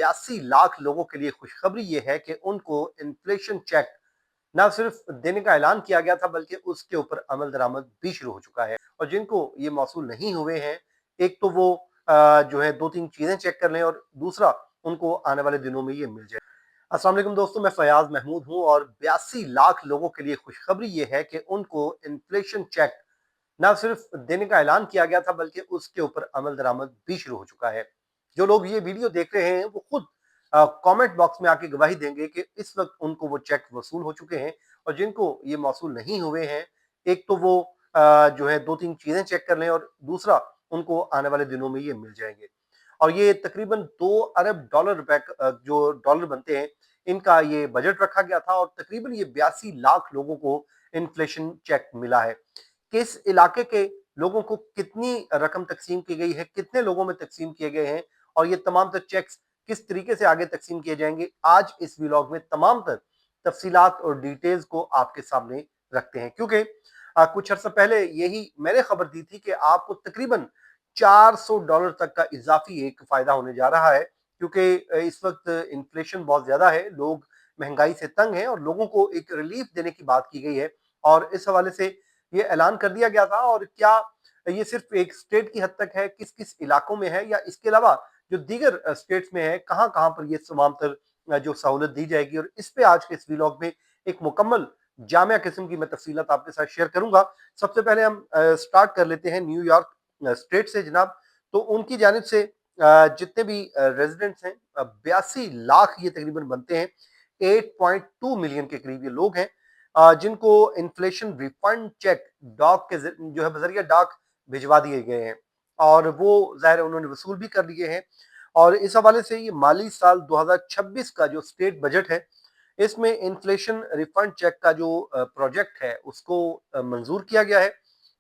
82 लाख लोगों के लिए खुशखबरी ये है कि उनको इन्फ्लेशन चेक ना सिर्फ देने का ऐलान किया गया था बल्कि उसके ऊपर अमल दरामद भी शुरू हो चुका है। और जिनको ये मौसूल नहीं हुए हैं, एक तो वो जो है 2-3 चीजें चेक कर लें और दूसरा उनको आने वाले दिनों में ये मिल जाए। अस्सलाम वालेकुम दोस्तों, मैं फयाज महमूद हूं और 82 लाख लोगों के लिए खुशखबरी ये है कि उनको इन्फ्लेशन चेक ना सिर्फ देने का ऐलान किया गया था बल्कि उसके ऊपर अमल दरामद भी शुरू हो चुका है। जो लोग ये वीडियो देख रहे हैं वो खुद कमेंट बॉक्स में आके गवाही देंगे कि इस वक्त उनको वो चेक वसूल हो चुके हैं। और जिनको ये मौसूल नहीं हुए हैं, एक तो वो जो है 2-3 चीजें चेक कर लें और दूसरा उनको आने वाले दिनों में ये मिल जाएंगे। और ये तकरीबन 2 अरब डॉलर रुपए जो डॉलर बनते हैं, इनका ये बजट रखा गया था और तकरीबन ये 82 लाख लोगों को इन्फ्लेशन चेक मिला है। किस इलाके के लोगों को कितनी रकम तकसीम की गई है, कितने लोगों में तकसीम किए गए हैं और ये तमाम तर चेक्स किस तरीके से आगे तकसीम किए जाएंगे, आज इस व्लॉग में तमाम तर तफसीलात और डिटेल्स को आपके सामने रखते हैं। क्योंकि कुछ अर्सा पहले यही मैंने खबर दी थी कि आपको तकरीबन $400 तक का इजाफी एक फायदा होने जा रहा है। क्योंकि इस वक्त इन्फ्लेशन बहुत ज्यादा है, लोग महंगाई से तंग हैं और लोगों को एक रिलीफ देने की बात की गई है। और इस हवाले से ये ऐलान कर दिया गया था। और क्या ये सिर्फ एक स्टेट की हद तक है, किस किस इलाकों में है, या इसके अलावा जो दीगर स्टेट्स में है, कहां कहां पर ये तमाम तर जो सहूलत दी जाएगी, और इस पे आज के इस व्लॉग में एक मुकम्मल जामिया किस्म की मैं तफसीलात आपके साथ शेयर करूंगा। सबसे पहले हम स्टार्ट कर लेते हैं न्यूयॉर्क स्टेट से जनाब। तो उनकी जानिब से जितने भी रेजिडेंट्स हैं, 82 लाख ये तकरीबन बनते हैं, 8.2 मिलियन के करीब ये लोग हैं जिनको इन्फ्लेशन रिफंड चेक डाक के जो है बजरिया डाक भिजवा दिए गए हैं और वो जाहिर है उन्होंने वसूल भी कर लिए हैं। और इस हवाले से ये माली साल 2026 का जो स्टेट बजट है, इसमें इन्फ्लेशन रिफंड चेक का जो प्रोजेक्ट है उसको मंजूर किया गया है,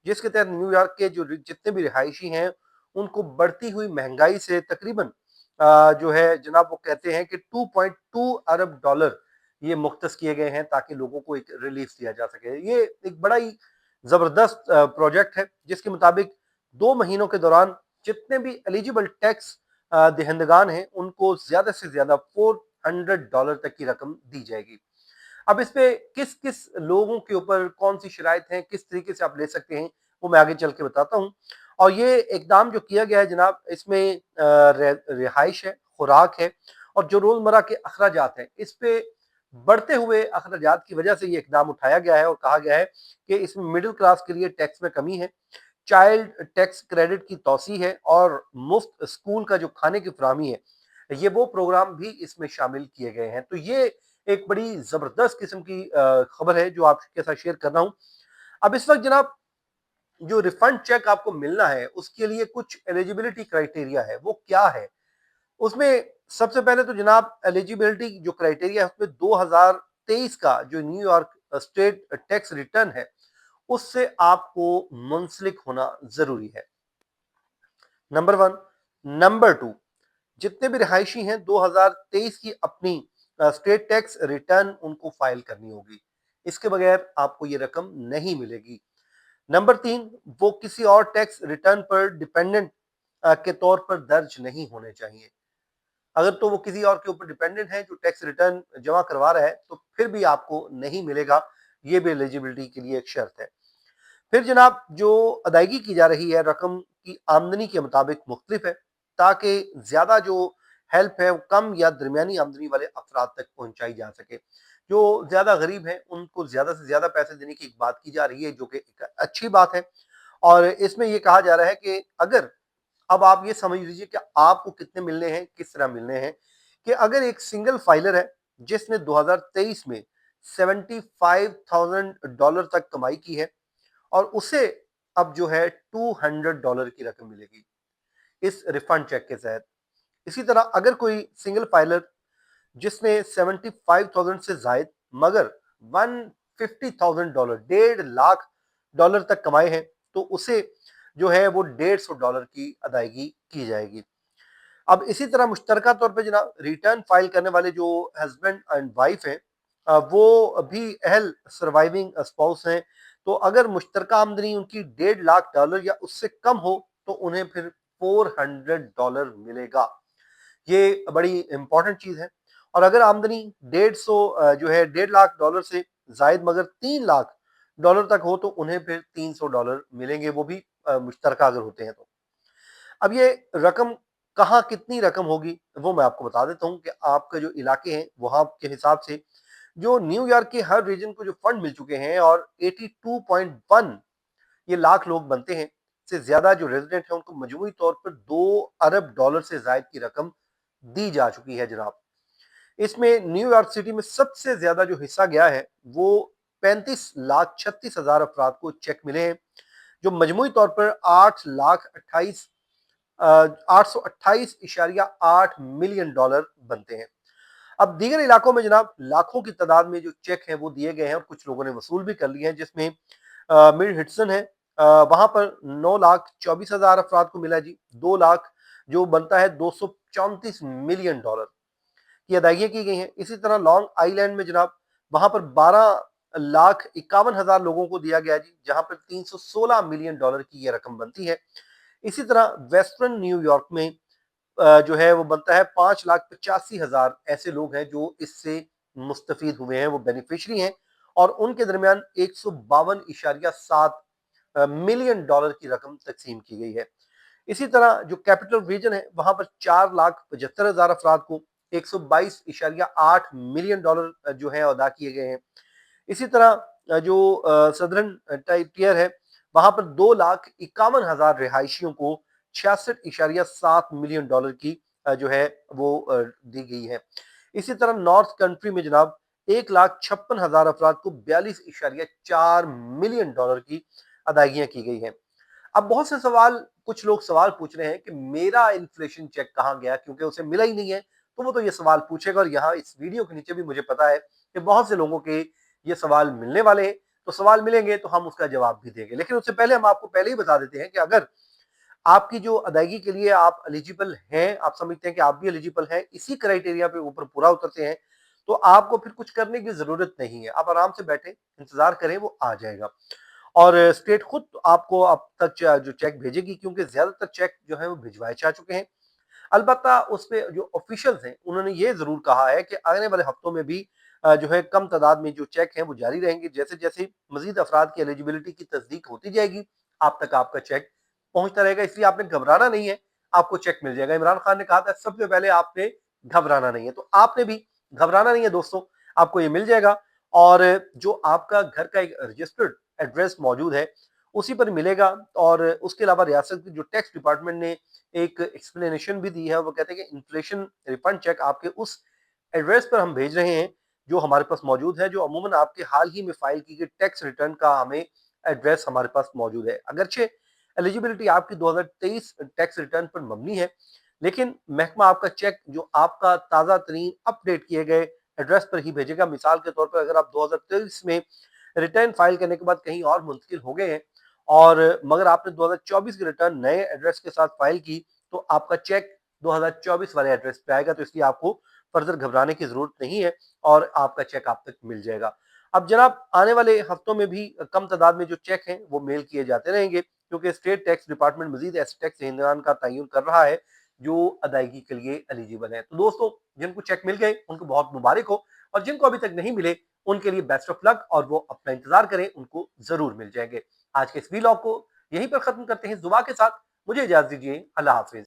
जिसके तहत न्यूयॉर्क के जो जितने भी रिहायशी हैं उनको बढ़ती हुई महंगाई से तकरीबन जो है जनाब वो कहते हैं कि 2.2 अरब डॉलर ये मुख्तस किए गए हैं ताकि लोगों को एक रिलीफ दिया जा सके। ये एक बड़ा ही जबरदस्त प्रोजेक्ट है जिसके मुताबिक 2 महीनों के दौरान जितने भी एलिजिबल टैक्स दहिंदगान हैं उनको ज्यादा से ज्यादा $400 तक की रकम दी जाएगी। अब इस पे किस किस लोगों के ऊपर कौन सी शराइत हैं, किस तरीके से आप ले सकते हैं, वो मैं आगे चल के बताता हूँ। और ये इकदाम जो किया गया है जनाब, इसमें रिहाइश है, खुराक है और जो रोजमर्रा के अखराजात हैं, इस पे बढ़ते हुए अखराजात की वजह से ये इकदाम उठाया गया है और कहा गया है कि इसमें मिडिल क्लास के लिए टैक्स में कमी है, चाइल्ड टैक्स क्रेडिट की तोसी है और मुफ्त स्कूल का जो खाने की फराहमी है, ये वो प्रोग्राम भी इसमें शामिल किए गए हैं। तो ये एक बड़ी जबरदस्त किस्म की खबर है जो आपके साथ शेयर कर रहा हूं। अब इस वक्त जनाब जो रिफंड चेक आपको मिलना है उसके लिए कुछ एलिजिबिलिटी क्राइटेरिया है, वो क्या है? उसमें सबसे पहले तो जनाब एलिजिबिलिटी जो क्राइटेरिया है उसमें 2023 का जो न्यूयॉर्क स्टेट टैक्स रिटर्न है उससे आपको मुंसलिक होना जरूरी है, नंबर वन। नंबर टू, जितने भी रिहायशी हैं 2023 की अपनी स्टेट टैक्स रिटर्न उनको फाइल करनी होगी, इसके बगैर आपको ये रकम नहीं मिलेगी। नंबर तीन, वो किसी और टैक्स रिटर्न पर डिपेंडेंट के तौर पर दर्ज नहीं होने चाहिए। अगर तो वो किसी और के ऊपर डिपेंडेंट है जो टैक्स रिटर्न जमा करवा रहा है तो फिर भी आपको नहीं मिलेगा, ये भी एलिजिबिलिटी के लिए एक शर्त है। फिर जनाब जो अदायगी की जा रही है रकम की आमदनी के मुताबिक मुख्तलिफ है ताकि ज्यादा जो हेल्प है वो कम या दरमियानी आमदनी वाले अफराद तक पहुंचाई जा सके। जो ज्यादा गरीब हैं उनको ज्यादा से ज्यादा पैसे देने की एक बात की जा रही है जो कि एक अच्छी बात है। और इसमें यह कहा जा रहा है कि अगर, अब आप ये समझ लीजिए कि आपको कितने मिलने हैं, किस तरह मिलने हैं, कि अगर एक सिंगल फाइलर है जिसने 2023 में $75,000 तक कमाई की है और उसे अब जो है $200 की रकम मिलेगी इस रिफंड चेक के तहत। इसी तरह अगर कोई सिंगल फाइलर जिसने 75,000 से जायद मगर $150,000 $1.5 लाख तक कमाए हैं तो उसे जो है वो $150 की अदायगी की जाएगी। अब इसी तरह मुश्तरका तौर पे जनाब रिटर्न फाइल करने वाले जो हस्बैंड एंड वाइफ हैं, वो भी अहल सर्वाइविंग स्पाउस हैं। तो अगर मुश्तरका आमदनी उनकी $1.5 लाख या उससे कम हो तो उन्हें फिर $400 मिलेगा। ये बड़ी इंपॉर्टेंट चीज है। और अगर आमदनी 150 जो है $1.5 लाख से जायद मगर $3 लाख तक हो तो उन्हें फिर $300 मिलेंगे, वो भी मुश्तरका अगर होते हैं तो। अब ये रकम कहाँ कितनी रकम होगी वो मैं आपको बता देता हूँ कि आपके जो इलाके हैं वहां के हिसाब से जो न्यूयॉर्क के हर रीजन को जो फंड मिल चुके हैं और 82.1 ये लाख लोग बनते हैं से ज्यादा जो रेजिडेंट है उनको मजमूई तौर पर $2 अरब से जायद की रकम दी जा चुकी है जनाब। इसमें न्यूयॉर्क सिटी में सबसे ज्यादा जो हिस्सा गया है वो 35,36,000 अफराद को चेक मिले हैं, जो मजमूई तौर पर 8,28,828.8 मिलियन डॉलर बनते हैं। अब दीगर इलाकों में जनाब लाखों की तादाद में जो चेक हैं वो दिए गए हैं और कुछ लोगों ने वसूल भी कर लिए हैं, जिसमें मिड हिडसन है, वहां पर 9,24,000 अफराद को मिला जी 2 लाख, जो बनता है $234 मिलियन की अदायगियां की गई हैं। इसी तरह लॉन्ग आइलैंड में जनाब वहां पर 12,51,000 लोगों को दिया गया जी, जहां पर $316 मिलियन की यह रकम बनती है। इसी तरह वेस्टर्न न्यूयॉर्क में जो है वो बनता है 5,85,000 ऐसे लोग हैं जो इससे मुस्तफीद हुए हैं, वो बेनिफिशरी हैं, और उनके दरमियान 152.7 मिलियन डॉलर की रकम तकसीम की गई है। इसी तरह जो कैपिटल रीजन है वहां पर 4,75,000 अफराद को 122.8 मिलियन डॉलर जो है अदा किए गए हैं। इसी तरह जो सदरन टियर है वहां पर 2,51,000 रिहायशियों को 66.7 मिलियन डॉलर की जो है वो दी गई है। इसी तरह नॉर्थ कंट्री में जनाब 1,56,000 अफराद को 42.4 मिलियन डॉलर की अदायगियां की गई हैं। अब बहुत से सवाल, कुछ लोग सवाल पूछ रहे हैं कि मेरा इन्फ्लेशन चेक कहाँ गया, क्योंकि उसे मिला ही नहीं है। तो वो तो ये सवाल पूछेगा और यहाँ इस वीडियो के नीचे भी मुझे पता है कि बहुत से लोगों के ये सवाल मिलने वाले हैं। तो सवाल मिलेंगे तो हम उसका जवाब भी देंगे, लेकिन उससे पहले हम आपको पहले ही बता देते हैं कि अगर आपकी जो अदायगी के लिए आप एलिजिबल हैं, आप समझते हैं कि आप भी एलिजिबल हैं, इसी क्राइटेरिया पे ऊपर पूरा उतरते हैं, तो आपको फिर कुछ करने की जरूरत नहीं है। आप आराम से बैठे इंतजार करें, वो आ जाएगा। और स्टेट खुद आपको अब तक जो चेक भेजेगी, क्योंकि ज्यादातर चेक जो है वो भिजवाए जा चुके हैं। अलबत्ता उस पे जो ऑफिशियल्स हैं उन्होंने ये जरूर कहा है कि आने वाले हफ्तों में भी जो है कम तादाद में जो चेक हैं वो जारी रहेंगे। जैसे जैसे मजीद अफराद की एलिजिबिलिटी की तस्दीक होती जाएगी आप तक आपका चेक पहुंचता रहेगा, इसलिए आपने घबराना नहीं है, आपको चेक मिल जाएगा। इमरान खान ने कहा था सबसे पहले आपने घबराना नहीं है, तो आपने भी घबराना नहीं है दोस्तों, आपको ये मिल जाएगा। और जो आपका घर का एक रजिस्टर्ड एड्रेस मौजूद है उसी पर मिलेगा। और उसके अलावा रियासत की जो टैक्स डिपार्टमेंट ने एक एक्सप्लेनेशन भी दी है, वो कहते हैं कि इन्फ्लेशन रिफंड चेक आपके उस एड्रेस पर हम भेज रहे हैं जो हमारे पास मौजूद है, जो अमूमन आपके हाल ही में फाइल की गई टैक्स रिटर्न का हमें एड्रेस हमारे पास मौजूद है। अगरचे एलिजिबिलिटी आपकी 2023 टैक्स रिटर्न पर मबनी है, लेकिन महकमा आपका चेक जो आपका ताज़ा तरीन अपडेट किए गए एड्रेस पर ही भेजेगा। मिसाल के तौर पर अगर आप 2023 में रिटर्न फाइल करने के बाद कहीं और मुंतकिल हो गए हैं और मगर आपने 2024 की रिटर्न नए एड्रेस के साथ फाइल की, तो आपका चेक 2024 वाले एड्रेस पे आएगा। तो इसलिए आपको फर्दर घबराने की जरूरत नहीं है और आपका चेक आप तक मिल जाएगा। अब जनाब आने वाले हफ्तों में भी कम तादाद में जो चेक हैं वो मेल किए जाते रहेंगे, क्योंकि स्टेट टैक्स डिपार्टमेंट मजीद ऐसे टैक्स दहिंदगान का तयन कर रहा है जो अदायगी के लिए एलिजिबल है। तो दोस्तों जिनको चेक मिल गए उनको बहुत मुबारक हो, और जिनको अभी तक नहीं मिले उनके लिए बेस्ट ऑफ लक, और वो अपना इंतजार करें, उनको जरूर मिल जाएंगे। आज के इस वीलॉग को यहीं पर खत्म करते हैं दुआ के साथ। मुझे इजाजत दीजिए, अल्लाह हाफिज।